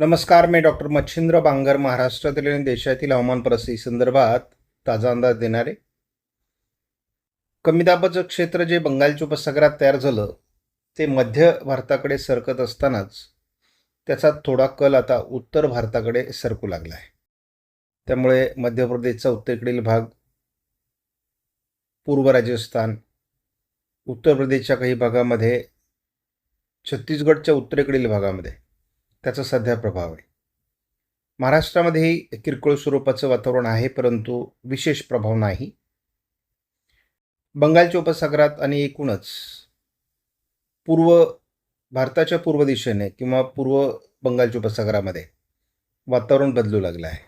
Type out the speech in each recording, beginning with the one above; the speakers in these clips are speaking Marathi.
नमस्कार. मी डॉक्टर मच्छिंद्र बांगर महाराष्ट्रातील आणि देशातील हवामान परिस्थिती संदर्भात ताजा अंदाज देणारे. कमी दाबाचं क्षेत्र जे बंगालच्या उपसागरात तयार झालं ते मध्य भारताकडे सरकत असतानाच त्याचा थोडा कल आता उत्तर भारताकडे सरकू लागला आहे. त्यामुळे मध्य प्रदेशचा उत्तरेकडील भाग, पूर्व राजस्थान, उत्तर प्रदेशच्या काही भागामध्ये, छत्तीसगडच्या उत्तरेकडील भागामध्ये त्याचा सध्या प्रभाव आहे. महाराष्ट्रामध्येही किरकोळ स्वरूपाचं वातावरण आहे, परंतु विशेष प्रभाव नाही. बंगालच्या उपसागरात आणि एकूणच भारताच्या पूर्व दिशेने किंवा पूर्व बंगालच्या उपसागरामध्ये वातावरण बदलू लागलं आहे.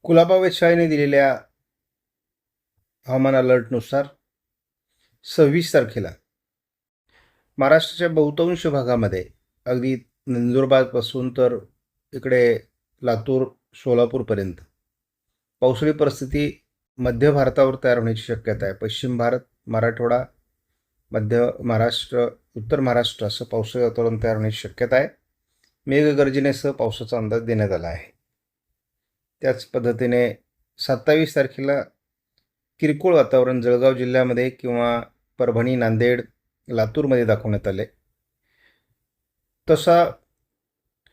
कुलाबा वेधशाळेने दिलेल्या हवामान अलर्टनुसार 26 तारखेला महाराष्ट्राच्या बहुतांश भागामध्ये, अगदी नंदुरबारपासून तर इकडे लातूर, सोलापूरपर्यंत पावसाळी परिस्थिती मध्य भारतावर तयार होण्याची शक्यता आहे. पश्चिम भारत, मराठवाडा, मध्य महाराष्ट्र, उत्तर महाराष्ट्र असं पावसाळी वातावरण तयार होण्याची शक्यता आहे. मेघगर्जनेसह पावसाचा अंदाज देण्यात आला आहे. त्याच पद्धतीने 27 तारखेला किरकोळ वातावरण जळगाव जिल्ह्यामध्ये किंवा परभणी, नांदेड, लातूरमध्ये दाखवण्यात आले. तसा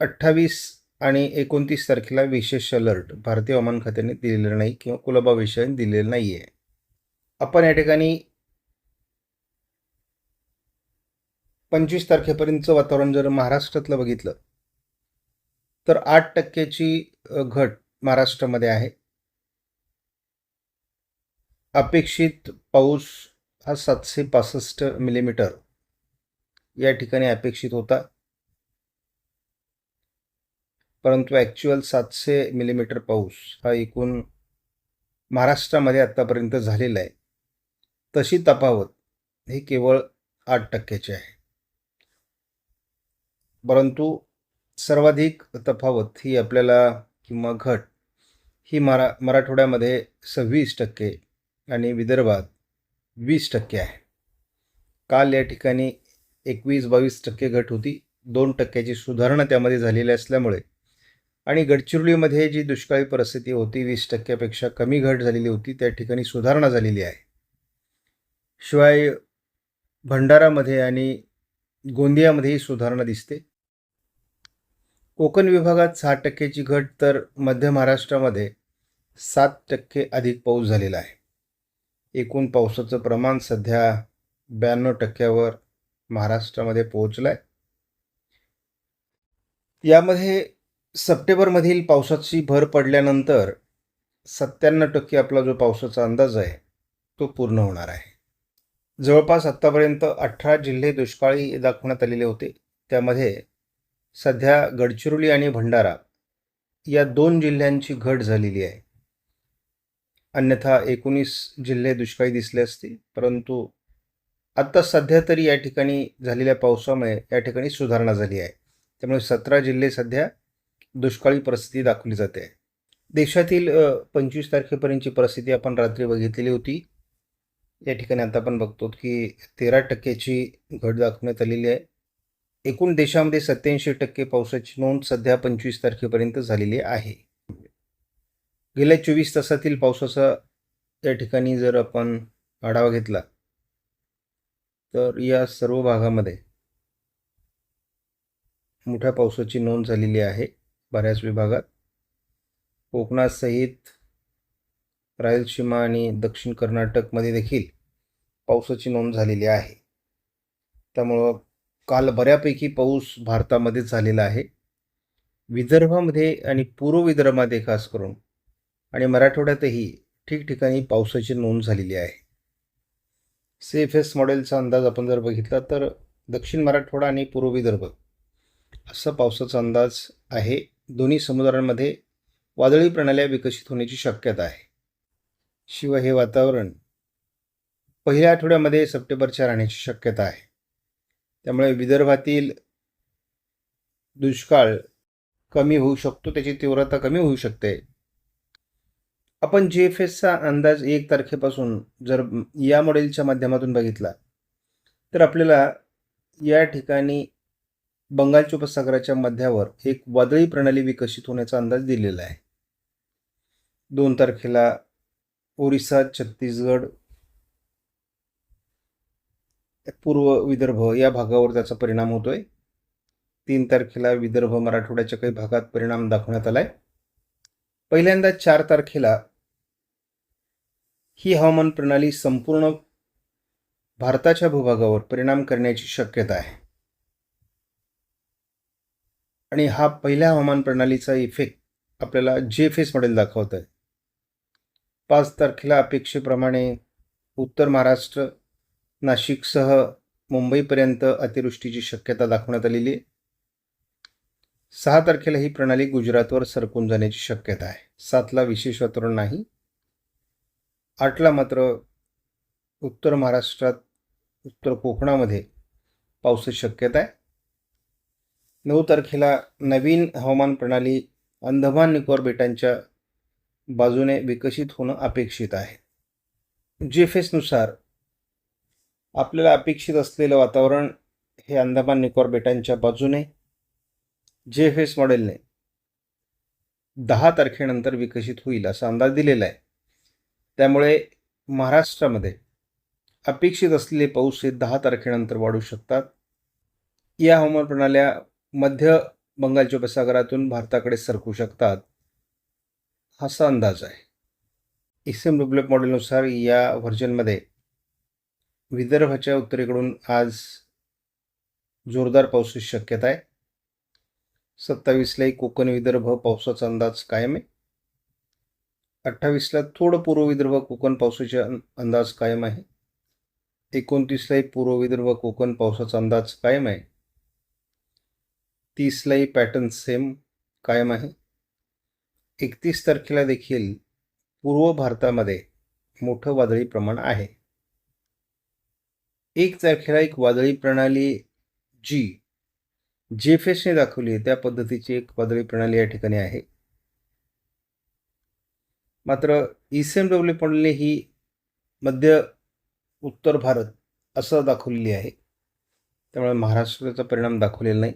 28 आणि 29 तारखेला विशेष अलर्ट भारतीय हवामान खात्याने दिलेलं नाही किंवा कुलाबा वेधशाळेने दिलेलं नाही आहे. आपण या ठिकाणी 25 तारखेपर्यंतचं वातावरण जर महाराष्ट्रातलं बघितलं तर 8% घट महाराष्ट्रामध्ये आहे. अपेक्षित पाऊस हा 765 मिलीमीटर या ठिकाणी अपेक्षित होता, परंतु ॲक्च्युअल 700 मिलीमीटर पाऊस हा एकूण महाराष्ट्रामध्ये आत्तापर्यंत झालेला आहे. तशी तफावत ही केवळ 8% आहे, परंतु सर्वाधिक तफावत ही आपल्याला किंवा घट ही मराठवाड्यामध्ये 26% आणि विदर्भात 20% आहे. काल या ठिकाणी 21-22% घट होती. 2% सुधारणा त्यामध्ये झालेली असल्यामुळे आणि गडचिरोलीमध्ये जी दुष्काळी परिस्थिती होती 20%पेक्षा कमी घट झालेली होती, त्या ठिकाणी सुधारणा झालेली आहे. शिवाय भंडारामध्ये आणि गोंदियामध्येही सुधारणा दिसते. कोकण विभागात 6%ची घट तर मध्य महाराष्ट्रामध्ये 7% अधिक पाऊस झालेला आहे. एकूण पावसाचं प्रमाण सध्या 92%वर महाराष्ट्रामध्ये पोहोचलं आहे. यामध्ये सप्टेंबरमधील पावसाची भर पडल्यानंतर 97% आपला जो पावसाचा अंदाज आहे तो पूर्ण होणार आहे. जवळपास आत्तापर्यंत 18 जिल्हे दुष्काळी दाखवण्यात आलेले होते. त्यामध्ये सध्या गडचिरोली आणि भंडारा या 2 जिल्ह्यांची घट झालेली आहे. अन्यथा 19 जिल्हे दुष्काळी दिसले असते, परंतु आत्ता सध्या तरी या ठिकाणी झालेल्या पावसामुळे या ठिकाणी सुधारणा झाली आहे. त्यामुळे 17 जिल्हे सध्या दुष्काळी परिस्थिती दाखवली जाते. देशातील 25 तारखेपर्यंतची परिस्थिती आपण रात्री बघितलेली होती. या ठिकाणी आता आपण बघतो की 13%ची घट दाखवण्यात आलेली आहे. एकूण देशामध्ये 87% पावसाची नोंद सध्या 25 तारखेपर्यंत झालेली आहे. गेल्या 24 तासातील पावसाचा या ठिकाणी जर आपण आढावा घेतला तर या सर्व भागामध्ये मोठ्या पावसाची नोंद झालेली आहे. बऱ्याच विभागात कोकणासहित रायलसीमा आणि दक्षिण कर्नाटकमध्ये देखील पावसाची नोंद झालेली आहे. त्यामुळं काल बऱ्यापैकी पाऊस भारतामध्ये झालेला आहे. विदर्भामध्ये आणि पूर्व विदर्भामध्ये खास करून आणि मराठवाड्यातही ठिकठिकाणी पावसाची नोंद झालेली आहे. CFS मॉडेलचा अंदाज आपण जर बघितला तर दक्षिण मराठवाडा आणि पूर्व विदर्भ असा पावसाचा अंदाज आहे. दोन्ही समुद्रांमध्ये वादळी प्रणाल्या विकसित होण्याची शक्यता आहे. शिवाय हे वातावरण पहिल्या आठवड्यामध्ये सप्टेंबरच्या राहण्याची शक्यता आहे. त्यामुळे विदर्भातील दुष्काळ कमी होऊ शकतो, त्याची तीव्रता कमी होऊ शकते. आपण GFSचा अंदाज 1 तारखेपासून जर या मॉडेलच्या माध्यमातून बघितला तर आपल्याला या ठिकाणी बंगालच्या उपसागराच्या मध्यावर एक वादळी प्रणाली विकसित होण्याचा अंदाज दिलेला आहे. 2 तारखेला ओरिसा, छत्तीसगड, पूर्व विदर्भ या भागावर त्याचा परिणाम होतोय. 3 तारखेला विदर्भ, मराठवाड्याच्या काही भागात परिणाम दाखवण्यात आलाय. पहिल्यांदा 4 तारखेला ही हवामान प्रणाली संपूर्ण भारताच्या भूभागावर परिणाम करण्याची शक्यता आहे. आणि हा पहिल्या हवामान प्रणालीचा इफेक्ट आपल्याला JFS मॉडेल दाखवत आहे. 5 तारखेला अपेक्षेप्रमाणे उत्तर महाराष्ट्र, नाशिकसह मुंबईपर्यंत अतिवृष्टीची शक्यता दाखवण्यात आलेली आहे. 6 तारखेला ही प्रणाली गुजरातवर सरकून जाण्याची शक्यता आहे. 7ला विशेष वातावरण नाही. 8ला मात्र उत्तर महाराष्ट्रात, उत्तर कोकणामध्ये पावसाची शक्यता आहे. 9 तारखेला नवीन हवामान प्रणाली अंदमान निकोबार बेटांच्या बाजूने विकसित होणं अपेक्षित आहे. JFS नुसार आपल्याला अपेक्षित असलेलं वातावरण हे अंदमान निकोबार बेटांच्या बाजूने JFS मॉडेलने 10 तारखेनंतर विकसित होईल असा अंदाज दिलेला आहे. त्यामुळे महाराष्ट्रामध्ये अपेक्षित असलेले पाऊस हे 10 तारखेनंतर वाढू शकतात. या हवामान प्रणाल्या मध्य बंगालच्या उपसागरातून भारताकडे सरकू शकतात असा अंदाज आहे. ISMWF मॉडेलनुसार या व्हर्जनमध्ये विदर्भाच्या उत्तरेकडून आज जोरदार पावसाची शक्यता आहे. 27लाही कोकण विदर्भ पावसाचा अंदाज कायम आहे. 28ला थोडं पूर्व विदर्भ कोकण पावसाचा अंदाज कायम आहे. 29लाही पूर्व विदर्भ कोकण पावसाचा अंदाज कायम आहे. 30लाही पॅटर्न सेम कायम आहे. 31 तारखेला देखील पूर्व भारतामध्ये मोठं वादळी प्रमाण आहे. 1 तारखेला एक वादळी प्रणाली जी JFSने दाखवली आहे त्या पद्धतीची एक वादळी प्रणाली या ठिकाणी आहे. मात्र ISMWF मॉडेलने ही मध्य उत्तर भारत असं दाखवलेली आहे. त्यामुळे महाराष्ट्राचा परिणाम दाखवलेला नाही.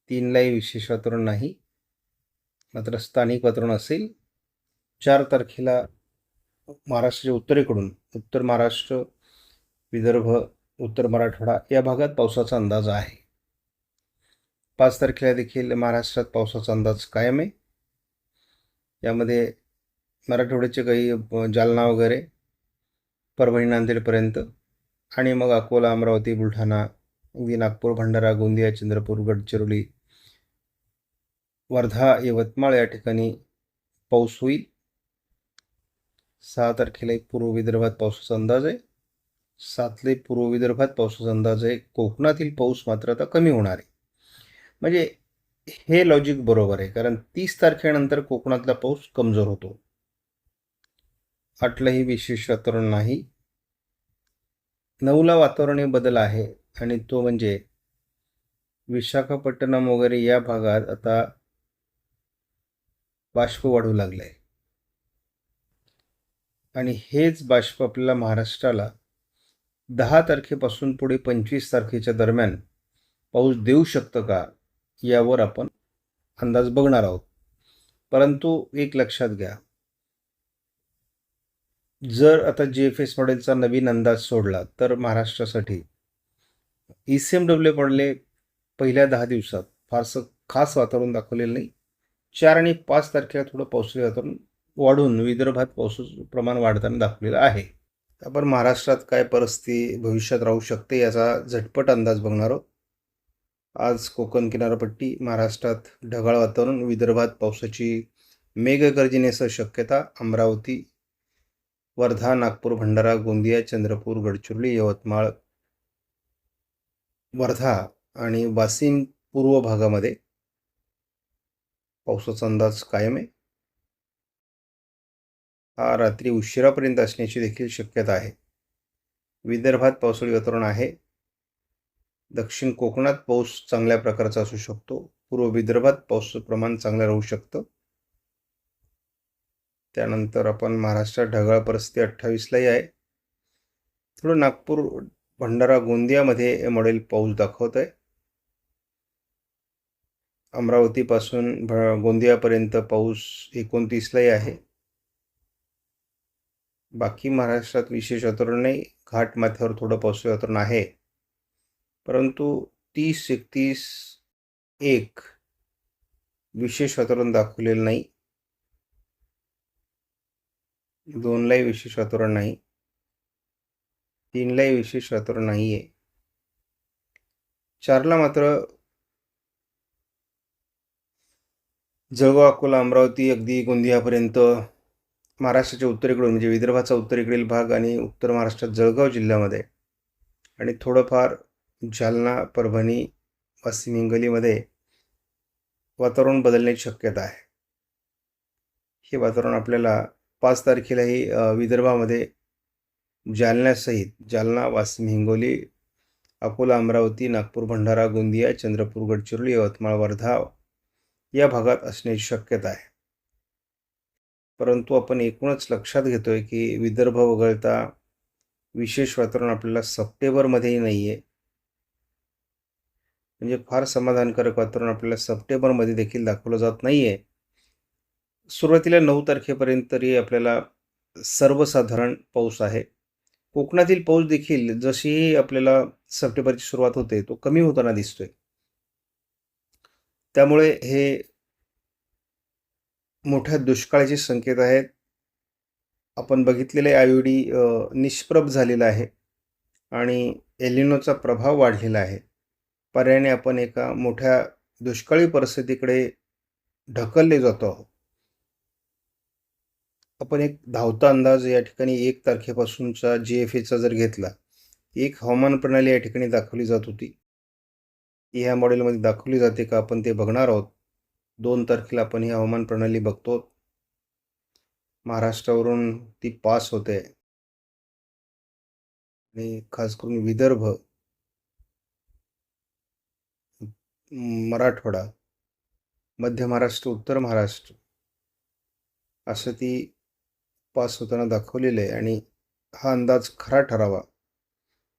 3लाही विशेष वातावरण नाही, मात्र स्थानिक वातावरण असेल. 4 तारखेला महाराष्ट्राच्या उत्तरेकडून उत्तर महाराष्ट्र, विदर्भ, उत्तर मराठवाडा या भागात पावसाचा अंदाज आहे. 5 तारखेला देखील महाराष्ट्रात पावसाचा अंदाज कायम आहे. यामध्ये मराठवाड्याचे काही जालना वगैरे, परभणी, नांदेडपर्यंत आणि मग अकोला, अमरावती, बुलढाणा, नागपूर, भंडारा, गोंदिया, चंद्रपूर, गडचिरोली, वर्धा, यवतमाळ या ठिकाणी पाऊस होईल. 6 तारखेला एक पूर्व विदर्भात पावसाचा अंदाज आहे. 7ला पूर्व विदर्भात पावसाचा अंदाज आहे. कोकणातील पाऊस मात्र आता कमी होणार आहे. म्हणजे हे लॉजिक बरोबर आहे, कारण 30 तारखेनंतर कोकणातला पाऊस कमजोर होतो. 8लाही विशेष वातावरण नाही. 9ला वातावरणीय बदल आहे आणि तो म्हणजे विशाखापट्टणम वगैरे या भागात आता बाष्प वाढू लागले आहे आणि हेच बाष्प आपल्याला महाराष्ट्राला 10 तारखेपासून पुढे 25 तारखेच्या दरम्यान पाऊस देऊ शकतं का यावर आपण अंदाज बघणार आहोत. परंतु एक लक्षात घ्या, जर आता JFS मॉडेलचा नवीन अंदाज सोडला तर महाराष्ट्रासाठी ISMWF मॉडेलने पहिल्या 10 दिवसात फारसं खास वातावरण दाखवलेलं नाही. 4 आणि 5 तारखेला थोडं पावसाळी वातावरण वाढून विदर्भात पावसाचं प्रमाण वाढताना दाखवलेलं आहे. आपण महाराष्ट्रात काय परिस्थिती भविष्यात राहू शकते याचा झटपट अंदाज बघणार आहोत. आज कोकण किनारपट्टी, महाराष्ट्रात ढगाळ वातावरण, विदर्भात पावसाची मेघगर्जनेसह शक्यता. अमरावती, वर्धा, नागपूर, भंडारा, गोंदिया, चंद्रपूर, गडचिरोली, यवतमाळ, वर्धा आणि वाशिम पूर्व भागामध्ये पावसाचा अंदाज कायम आहे. हा रात्री उशिरापर्यंत असण्याची देखील शक्यता आहे. विदर्भात पावसाळी वातावरण आहे. दक्षिण कोकणात पाऊस चांगल्या प्रकारचा असू शकतो. पूर्व विदर्भात पावसाचं प्रमाण चांगलं राहू शकतं. त्यानंतर आपण महाराष्ट्रात ढगाळ परिस्थिती 28लाही आहे. थोडं नागपूर, भंडारा, गोंदियामध्ये मॉडेल पाऊस दाखवत आहे. अमरावतीपासून गोंदियापर्यंत पाऊस 29लाही आहे. बाकी महाराष्ट्रात विशेष वातावरण नाही. घाट माथ्यावर थोडं पावसाचं वातावरण आहे, परंतु 30, 31, 1 विशेष वातावरण दाखवलेलं नाही. 2लाही विशेष वातावरण नाही. 3लाही विशेष वातावरण नाही आहे. 4ला मात्र जळगाव, अकोला, अमरावती, अगदी गोंदियापर्यंत महाराष्ट्राच्या उत्तरेकडून म्हणजे विदर्भाचा उत्तरेकडील भाग आणि उत्तर महाराष्ट्रात जळगाव जिल्ह्यामध्ये आणि थोडंफार जालना, परभणी, वाशिम, हिंगोलीमध्ये वातावरण बदलण्याची शक्यता आहे. हे वातावरण आपल्याला 5 तारखेलाही विदर्भामध्ये जालन्यासहित जालना, वाशिम, हिंगोली, अकोला, अमरावती, नागपूर, भंडारा, गोंदिया, चंद्रपूर, गडचिरोली, यवतमाळ, वर्धा या भागात असण्याची शक्यता आहे. परंतु आपण एकूणच लक्षात घेतोय की विदर्भ वगळता विशेष वातावरण आपल्याला सप्टेंबरमध्येही नाही आहे. म्हणजे फार समाधानकारक वातावरण आपल्याला सप्टेंबरमध्ये देखील दाखवलं जात नाही आहे. सुरुवातीला 9 तारखेपर्यंत तरी आपल्याला सर्वसाधारण पाऊस आहे. कोकणातील पाऊस देखील जशी आपल्याला सप्टेंबरची सुरुवात होते तो कमी होताना दिसतोय. त्यामुळे हे मोठ्या दुष्काळाचे संकेत आहेत. आपण बघितलेले आयुडी निष्प्रभ झालेला आहे आणि एलिनोचा प्रभाव वाढलेला आहे. पर्यायाने आपण एका मोठ्या दुष्काळी परिस्थितीकडे ढकलले जातो आहोत. आपण एक धावता अंदाज या ठिकाणी 1 तारखेपासूनचा GFAचा जर घेतला, एक हवामान प्रणाली या ठिकाणी दाखवली जात होती. ह्या मॉडेलमध्ये दाखवली जाते का आपण ते बघणार आहोत. 2 तारखेला आपण ही हवामान प्रणाली बघतो. महाराष्ट्रावरून ती पास होते आणि खास करून विदर्भ, मराठवाडा, मध्य महाराष्ट्र, उत्तर महाराष्ट्र असं ती पास होताना दाखवलेलं आहे आणि हा अंदाज खरा ठरावा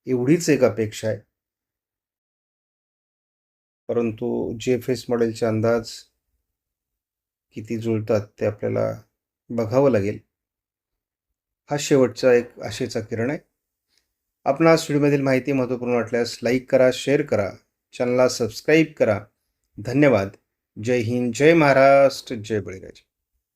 एवढीच एक अपेक्षा आहे. परंतु GFS मॉडेलचे अंदाज किती जुळतात ते आपल्याला बघावं लागेल. हा शेवटचा एक आशेचा किरण आहे. आपणास व्हिडिओमधील माहिती महत्त्वपूर्ण वाटल्यास लाईक करा, शेअर करा, चॅनलला सबस्क्राईब करा. धन्यवाद. जय हिंद, जय महाराष्ट्र, जय बळीराजा.